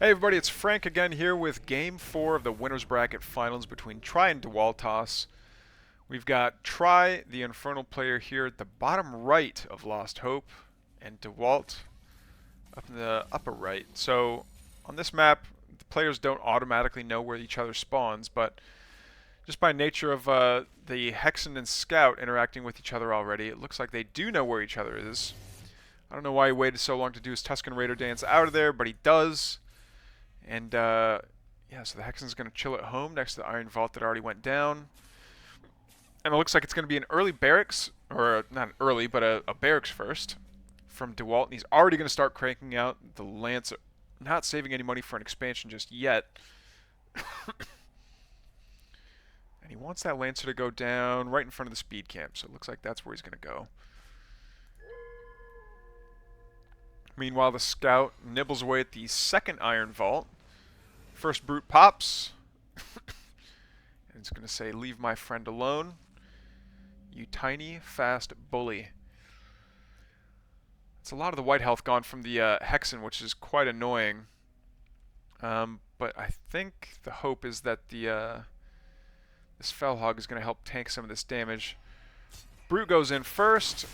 Hey everybody, it's Frank again here with Game 4 of the Winners Bracket Finals between Try and Dewaltoss. We've got Try, the Infernal player, here at the bottom right of Lost Hope, and Dewalt up in the upper right. So on this map, the players don't automatically know where each other spawns, but just by nature of the Hexen and Scout interacting with each other already, it looks like they do know where each other is. I don't know why he waited so long to do his Tusken Raider dance out of there, but he does. And yeah, so the Hexen's going to chill at home next to the Iron Vault that already went down. And it looks like it's going to be an early barracks, or not an early, but a barracks first from Dewalt. And he's already going to start cranking out the Lancer, not saving any money for an expansion just yet. And he wants that Lancer to go down right in front of the speed camp, so it looks like that's where he's going to go. Meanwhile, the Scout nibbles away at the second Iron Vault. First brute pops. And it's going to say, "Leave my friend alone, you tiny, fast bully." It's a lot of the white health gone from the Hexen, which is quite annoying. But I think the hope is that this Fellhog is going to help tank some of this damage. Brute goes in first.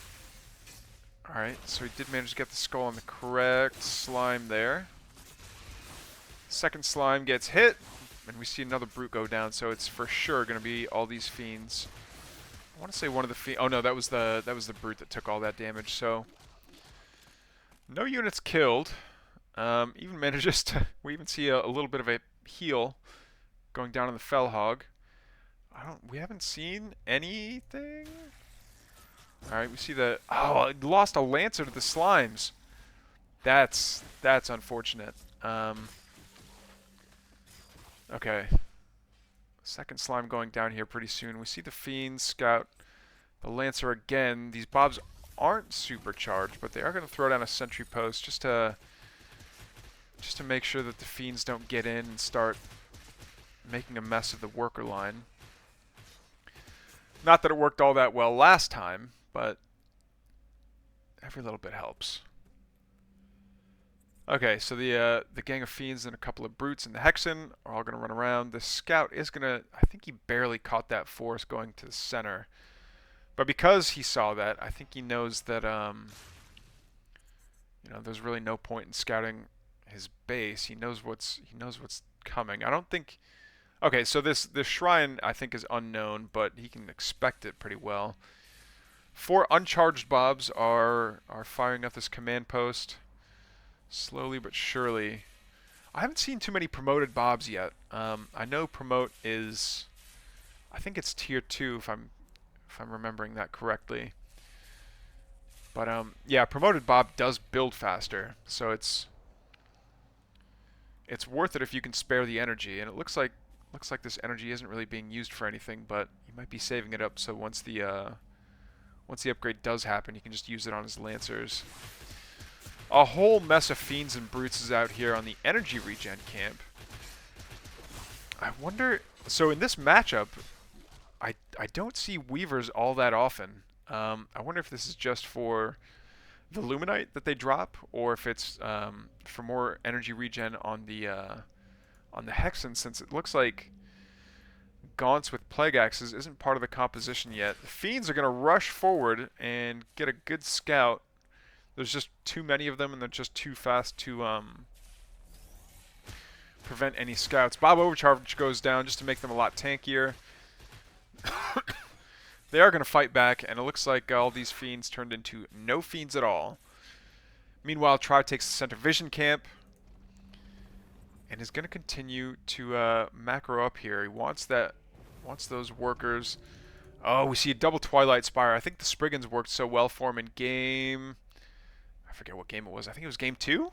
Alright, so he did manage to get the skull on the correct slime there. Second slime gets hit, and we see another brute go down, so it's for sure going to be all these fiends. I want to say one of the fiends. Oh no, that was the brute that took all that damage. So no units killed. Even manages to. We even see a little bit of a heal going down on the Fellhog. We haven't seen anything. Alright, we see the... Oh, it lost a Lancer to the Slimes. That's unfortunate. Okay. Second Slime going down here pretty soon. We see the Fiend, Scout, the Lancer again. These Bobs aren't supercharged, but they are going to throw down a Sentry Post just to make sure that the Fiends don't get in and start making a mess of the worker line. Not that it worked all that well last time, but every little bit helps. Okay, so the gang of fiends and a couple of brutes and the Hexen are all going to run around. The Scout is going to... I think he barely caught that force going to the center. But because he saw that, I think he knows that you know, there's really no point in scouting his base. He knows what's coming. I don't think... Okay, so this shrine I think is unknown, but he can expect it pretty well. 4 uncharged Bobs are firing up this command post. Slowly but surely. I haven't seen too many promoted Bobs yet. I know promote is... I think it's tier 2 if I'm remembering that correctly. But yeah, promoted Bob does build faster, so it's worth it if you can spare the energy. And it looks like this energy isn't really being used for anything, but you might be saving it up so once the upgrade does happen, you can just use it on his Lancers. A whole mess of Fiends and Brutes is out here on the energy regen camp. I wonder... So in this matchup, I don't see Weavers all that often. I wonder if this is just for the Luminite that they drop, or if it's for more energy regen on the Hexen, since it looks like Gaunts with Plague Axes isn't part of the composition yet. The Fiends are going to rush forward and get a good scout. There's just too many of them, and they're just too fast to prevent any scouts. Bob Overcharge goes down just to make them a lot tankier. They are going to fight back, and it looks like all these Fiends turned into no Fiends at all. Meanwhile, Try takes the Center Vision camp and is going to continue to macro up here. He wants those workers. Oh, we see a double Twilight Spire. I think the Spriggans worked so well for him in game... I forget what game it was. I think it was game 2?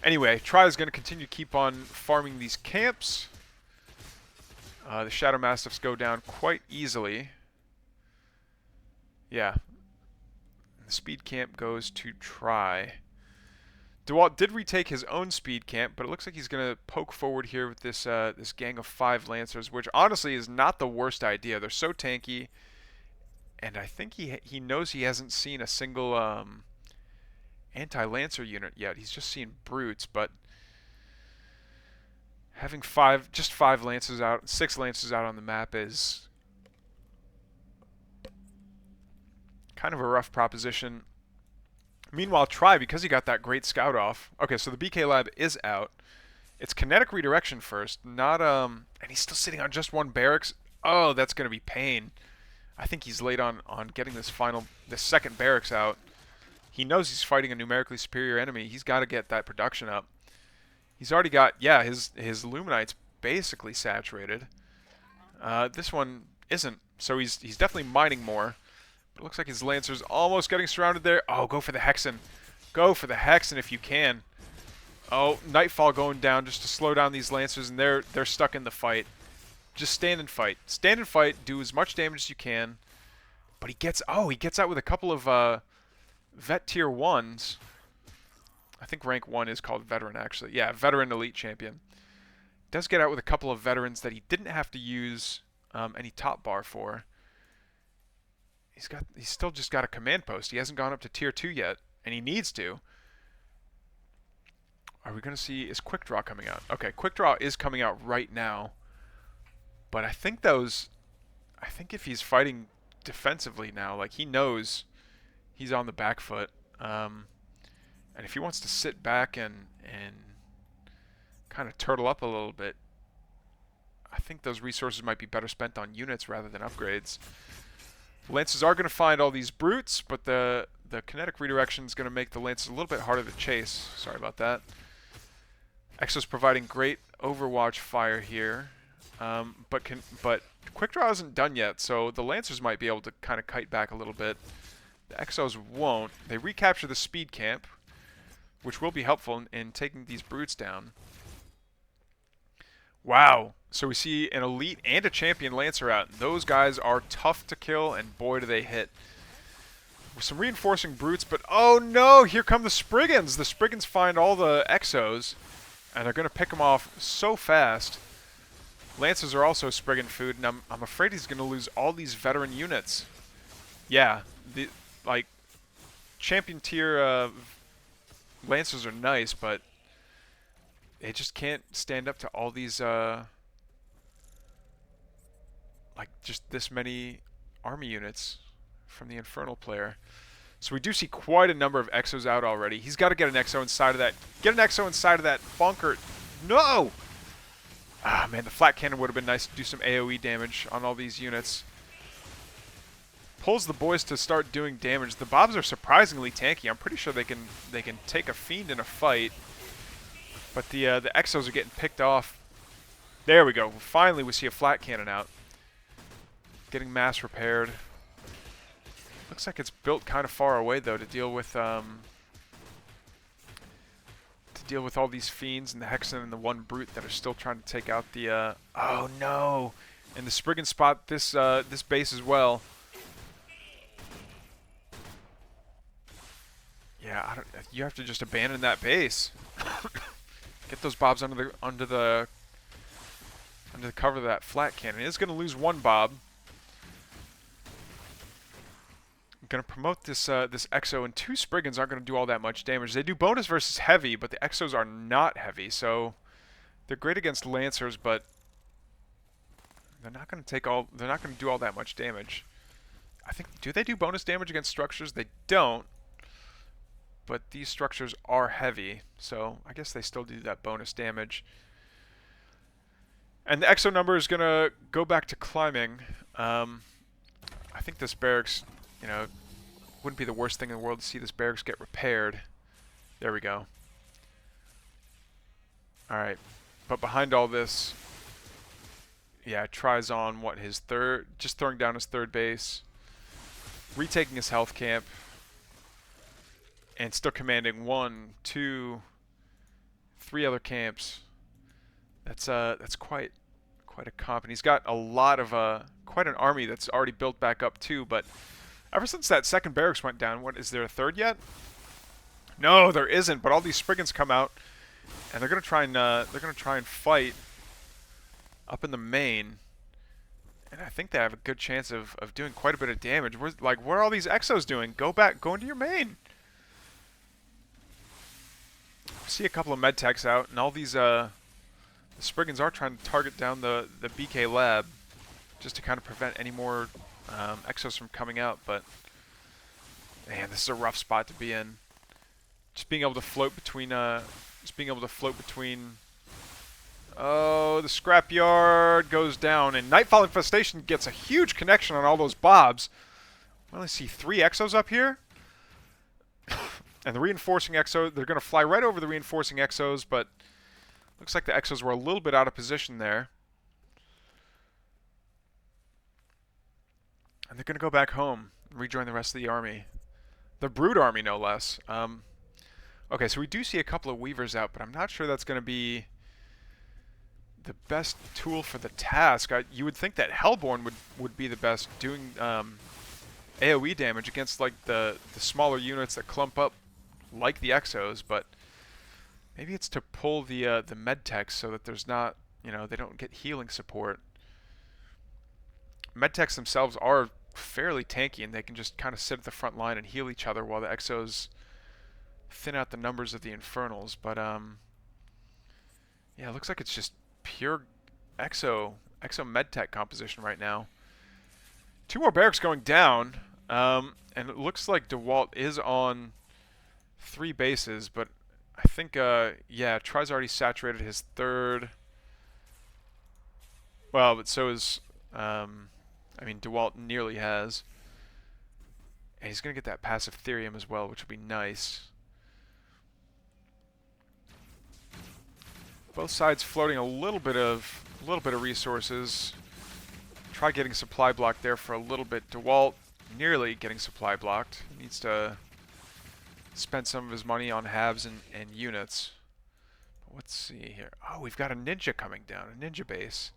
Anyway, Try is going to continue to keep on farming these camps. The Shadow Mastiffs go down quite easily. Yeah. The speed camp goes to Try. Dewalt did retake his own speed camp, but it looks like he's going to poke forward here with this this gang of 5 Lancers, which honestly is not the worst idea. They're so tanky, and I think he knows he hasn't seen a single anti-lancer unit yet. He's just seen brutes, but having just five lancers out, 6 lancers out on the map is kind of a rough proposition. Meanwhile, Try, because he got that great scout off. Okay, so the BK Lab is out. It's kinetic redirection first, not and he's still sitting on just 1 barracks. Oh, that's gonna be pain. I think he's late on getting this second barracks out. He knows he's fighting a numerically superior enemy. He's got to get that production up. He's already got, yeah, his Luminite's basically saturated. This one isn't, so he's definitely mining more. It looks like his Lancer's almost getting surrounded there. Oh, go for the Hexen. Go for the Hexen if you can. Oh, Nightfall going down just to slow down these Lancers, and they're stuck in the fight. Just stand and fight. Stand and fight. Do as much damage as you can. But he gets out with a couple of Vet Tier 1s. I think rank 1 is called Veteran, actually. Yeah, Veteran Elite Champion. Does get out with a couple of Veterans that he didn't have to use any top bar for. He's still just got a command post. He hasn't gone up to Tier 2 yet, and he needs to. Are we going to see... Is Quick Draw coming out? Okay, Quick Draw is coming out right now. But I think if he's fighting defensively now, like he knows he's on the back foot. And if he wants to sit back and kind of turtle up a little bit, I think those resources might be better spent on units rather than upgrades. Lancers are going to find all these brutes, but the kinetic redirection is going to make the Lancers a little bit harder to chase. Sorry about that. Exo's providing great Overwatch fire here. But Quick Draw isn't done yet, so the Lancers might be able to kind of kite back a little bit. The Exos won't. They recapture the speed camp, which will be helpful in taking these brutes down. Wow. So we see an elite and a champion Lancer out. Those guys are tough to kill, and boy do they hit. With some reinforcing brutes, but oh no, here come the Spriggans. The Spriggans find all the Exos, and they're going to pick them off so fast. Lancers are also Spriggan food, and I'm afraid he's going to lose all these veteran units. Yeah, like champion tier Lancers are nice, but they just can't stand up to all these like just this many army units from the Infernal player. So we do see quite a number of Exos out already. He's got to get an Exo inside of that. Get an Exo inside of that bunker. No! Ah, man, the flat cannon would have been nice to do some AoE damage on all these units. Pulls the boys to start doing damage. The Bobs are surprisingly tanky. I'm pretty sure they can take a Fiend in a fight. But the Exos are getting picked off. There we go. Finally, we see a flat cannon out. Getting mass repaired. Looks like it's built kind of far away, though, to deal with all these Fiends and the Hexen and the one Brute that are still trying to take out the... oh, no! And the Spriggan spot this base as well. Yeah, you have to just abandon that base. Get those Bobs under the cover of that flat cannon. It's going to lose one Bob. I'm going to promote this Exo, and 2 Spriggans aren't going to do all that much damage. They do bonus versus heavy, but the Exos are not heavy, so they're great against Lancers, but they're not going to do all that much damage. I think, do they do bonus damage against structures? They don't. But these structures are heavy, so I guess they still do that bonus damage. And the Exo number is going to go back to climbing. I think this barracks, wouldn't be the worst thing in the world to see this barracks get repaired. There we go. Alright, but behind all this, yeah, tries on his third, just throwing down his third base, retaking his health camp, and still commanding 1, 2, 3 other camps. That's quite a comp, and he's got a lot of quite an army that's already built back up too. But ever since that second barracks went down, is there a third yet? No, there isn't. But all these Spriggans come out, and they're gonna try and fight up in the main. And I think they have a good chance of doing quite a bit of damage. What are all these Exos doing? Go into your main. See a couple of med techs out, and all these the Spriggans are trying to target down the BK lab just to kind of prevent any more exos from coming out. But man, this is a rough spot to be in. Just being able to float between oh, the scrapyard goes down, and Nightfall Infestation gets a huge connection on all those bobs. I only see 3 exos up here. And the reinforcing exo, they're going to fly right over the reinforcing exos, but looks like the exos were a little bit out of position there. And they're going to go back home and rejoin the rest of the army. The Brood army, no less. Okay, so we do see a couple of Weavers out, but I'm not sure that's going to be the best tool for the task. You would think that Hellborn would be the best, doing AoE damage against like the smaller units that clump up like the Exos, but maybe it's to pull the medtechs so that there's not, you know, they don't get healing support. Medtechs themselves are fairly tanky, and they can just kind of sit at the front line and heal each other while the Exos thin out the numbers of the Infernals. But yeah, it looks like it's just pure Exo medtech composition right now. 2 more barracks going down, and it looks like Dewalt is on 3 bases, but I think, yeah, Try's already saturated his 3rd. Well, but so is, I mean, Dewalt nearly has. And he's going to get that passive Therium as well, which will be nice. Both sides floating a little bit of resources. Try getting supply blocked there for a little bit. Dewalt nearly getting supply blocked. He needs to spend some of his money on halves and units. But let's see here. Oh, we've got a ninja coming down, a ninja base.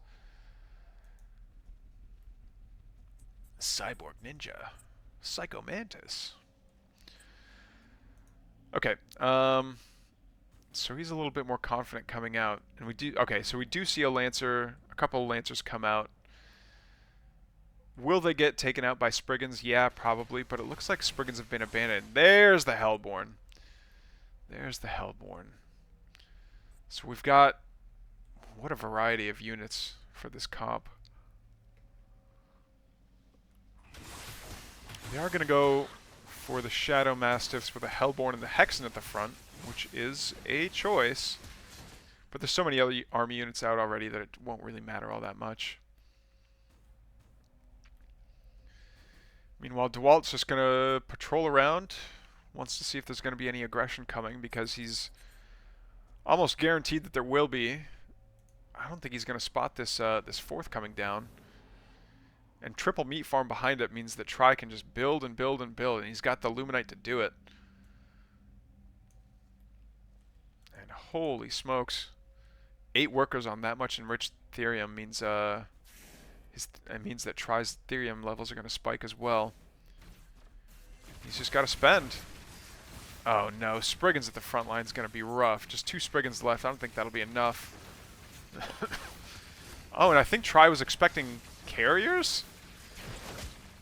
Cyborg ninja. Psycho Mantis. Okay, so he's a little bit more confident coming out, and we do. Okay, so we do see a couple of Lancers come out. Will they get taken out by Spriggans? Yeah, probably, but it looks like Spriggans have been abandoned. There's the Hellborn. There's the Hellborn. So we've got, what a variety of units for this comp. They are going to go for the Shadow Mastiffs with the Hellborn and the Hexen at the front, which is a choice. But there's so many other army units out already that it won't really matter all that much. Meanwhile, Dewalt's just going to patrol around. Wants to see if there's going to be any aggression coming, because he's almost guaranteed that there will be. I don't think he's going to spot this this 4th coming down. And triple meat farm behind it means that Try can just build and build and build, and he's got the Luminite to do it. And holy smokes, 8 workers on that much enriched Therium means it means that Try's Therium levels are going to spike as well. He's just got to spend. Oh no, Spriggans at the front line is going to be rough. Just 2 Spriggans left. I don't think that'll be enough. Oh, and I think Try was expecting carriers?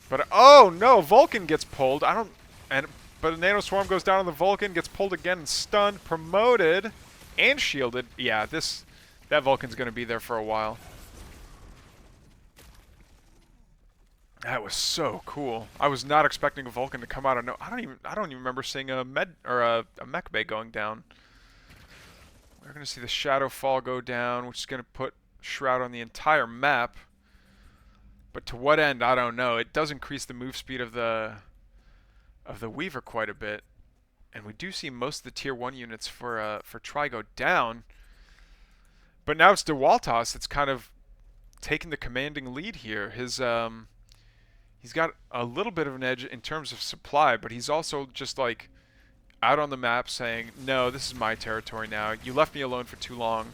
But oh no, Vulcan gets pulled. But a Nano Swarm goes down on the Vulcan, gets pulled again and stunned, promoted, and shielded. Yeah, that Vulcan's going to be there for a while. That was so cool. I was not expecting a Vulcan to come out of no. I don't even remember seeing a mech bay going down. We're going to see the Shadow Fall go down, which is going to put Shroud on the entire map. But to what end, I don't know. It does increase the move speed of the Weaver quite a bit, and we do see most of the tier 1 units for Try go down. But now it's Dewaltoss that's kind of taking the commanding lead here. He's got a little bit of an edge in terms of supply, but he's also just like out on the map saying, no, this is my territory now. You left me alone for too long.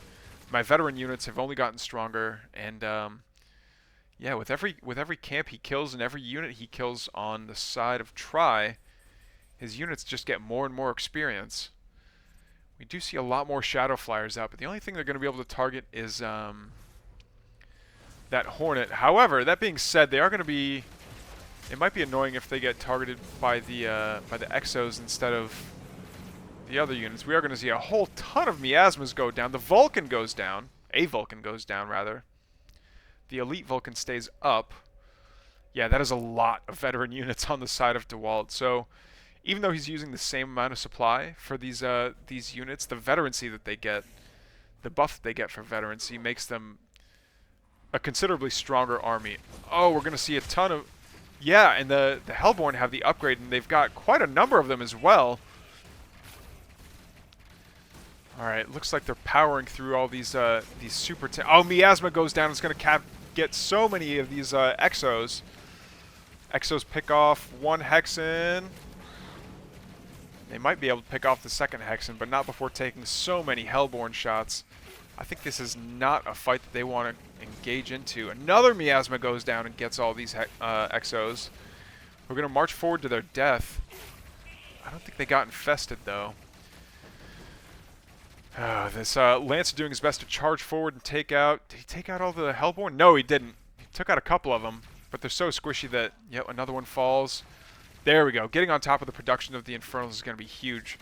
My veteran units have only gotten stronger, and yeah, with every camp he kills and every unit he kills on the side of Try, his units just get more and more experience. We do see a lot more Shadow Flyers out, but the only thing they're going to be able to target is that Hornet. However, that being said, they are going to be. It might be annoying if they get targeted by the Exos instead of the other units, we are going to see a whole ton of miasmas go down. The Vulcan goes down. A Vulcan goes down, rather. The elite Vulcan stays up. Yeah, that is a lot of veteran units on the side of Dewalt. So even though he's using the same amount of supply for these units, the veterancy that they get, the buff that they get for veterancy, makes them a considerably stronger army. Oh, we're going to see a ton of... Yeah, and the Hellborn have the upgrade, and they've got quite a number of them as well. Alright, looks like they're powering through all these super... Oh, Miasma goes down. It's going to get so many of these Exos. Exos pick off one Hexen. They might be able to pick off the second Hexen, but not before taking so many Hellborn shots. I think this is not a fight that they want to engage into. Another Miasma goes down and gets all these Exos. We're going to march forward to their death. I don't think they got infested, though. This Lance is doing his best to charge forward and take out... Did he take out all the Hellborn? No, he didn't. He took out a couple of them, but they're so squishy that... Yep, another one falls. There we go. Getting on top of the production of the Infernals is going to be huge.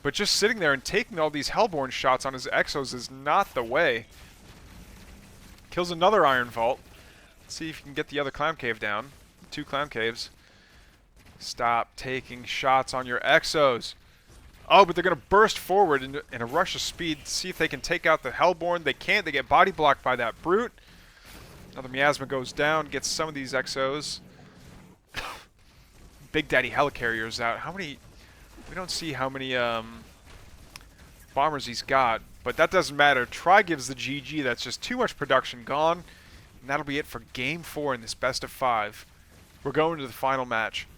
But just sitting there and taking all these Hellborn shots on his Exos is not the way. Kills another Iron Vault. Let's see if you can get the other Clown Cave down. 2 Clown Caves. Stop taking shots on your Exos. Oh, but they're going to burst forward in a rush of speed. See if they can take out the Hellborn. They can't. They get body blocked by that Brute. Another Miasma goes down. Gets some of these Exos. Big Daddy Helicarrier's out. How many... We don't see how many bombers he's got. But that doesn't matter. Try gives the GG. That's just too much production gone. And that'll be it for Game 4 in this best of 5. We're going to the final match.